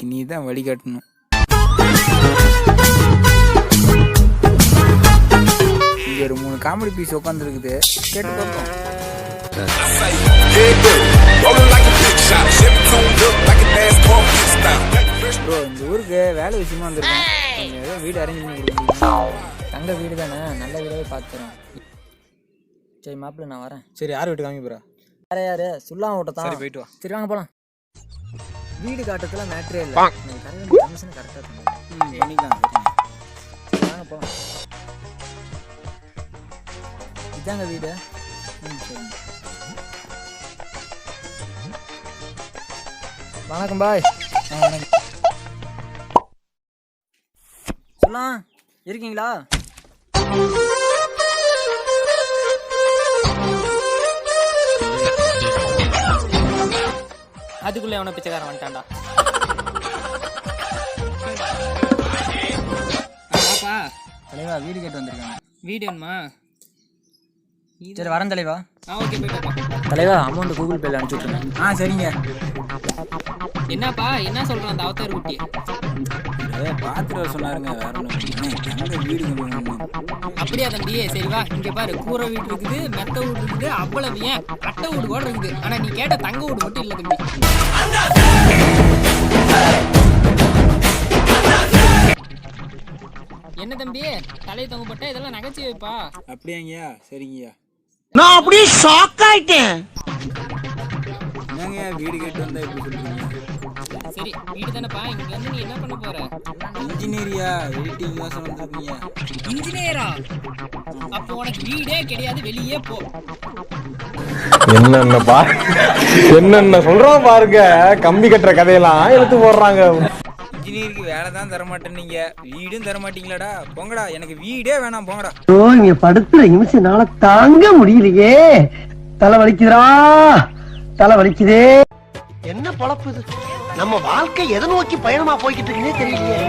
இன்னைக்கு நீ தான் வழிகாட்டணும். இங்க ஒரு 3 காமெடி பீஸ் உட்காந்துருக்குது, கேட்டு பார்ப்போம். ப்ரோ, இந்த ஊருக்கு வேலை விஷயமா வந்திருக்கேன். ஏதோ வீடு அரேஞ்ச் பண்ணி கொடுக்க. தங்க வீடு தானே, நல்ல வீடாவே பார்த்துறேன். சரி மாப்பிள்ள, நான் வரேன். சரி, யார் வீட்டு காமி போகிறா? வேற யாரு? சொல்லாம ஓட்டத்தான். சரி, போயிட்டு வா. சரி வாங்க போகலாம். வீடு காட்டத்துல மேட்ரே இல்லை, கமிஷன் கரெக்டாக பண்ணிக்கலாம். வாங்க போகலாம். இதாங்க வீடு. சரி, வணக்கம் பாய். வணக்கம். சொல்லலாம், இருக்கீங்களா? அதுக்குள்ள அவனை பிச்சைக்காரன் வந்துட்டான்டா. பாப்பா தலைவா, வீடு கேட்டு வந்திருக்காங்க. வீடு வேணுமா? சரி வரேன் தலைவா. ஓகே, போயிட்டு தலைவா, அமௌண்ட் கூகுள் பேல அனுப்பிச்சுட்ருங்க. சரிங்க. என்னப்பா என்ன சொல்றான் அந்த அவதார் குட்டி? பார்த்துட்டு வர சொன்னாருங்க, வேற ஒன்றும் வீடு. அப்படியா தம்பி? சரி வா, இங்க பாரு, கூரை வீடு இருக்குது, மெத்த வீடு இருக்குது, அவ்வளவு ஏன் அட்டை வீடு கூட இருக்குது. ஆனா நீ கேட்ட தங்க வீடு மட்டும் இல்ல தம்பி. என்ன தம்பி தலையை தொங்க போட்ட? இதெல்லாம் நகைச்சுவைப்பா. அப்படியாங்கய்யா? சரிங்கய்யா. நான் அப்படியே ஷாக் ஆயிட்டேன். என்னங்க வீடு கேட்டு வந்தா இப்படி சொல்றீங்க? சரி, வீடு தானேப்பா, இங்க வந்து நீ என்ன பண்ண போற? இன்ஜினியரியா? எடிட்டிங் தான் வந்திருக்கீங்க. இன்ஜினியரா? அப்போ உனக்கு வீடே கிடையாது, வெளியே போ. என்னென்ன சொல்றோம் பாருங்க, கம்பி கட்டுற கதையெல்லாம் எடுத்து போடுறாங்க. இன்ஜினியருக்கு வேலை தான் தர மாட்டேன்னீங்க, வீடும் தர மாட்டீங்களாடா. போங்கடா, எனக்கு வீடே வேணாம், போங்கடா. இங்க படுத்துற நிமிஷம் நாள தாங்க முடியலையே. தலை வலிக்குதுடா, தலை வலிக்குதே. என்ன பொழப்பு இது? நம்ம வாழ்க்கை எதை நோக்கி பயணமா போய்கிட்டு இருக்குன்னே தெரியலையே.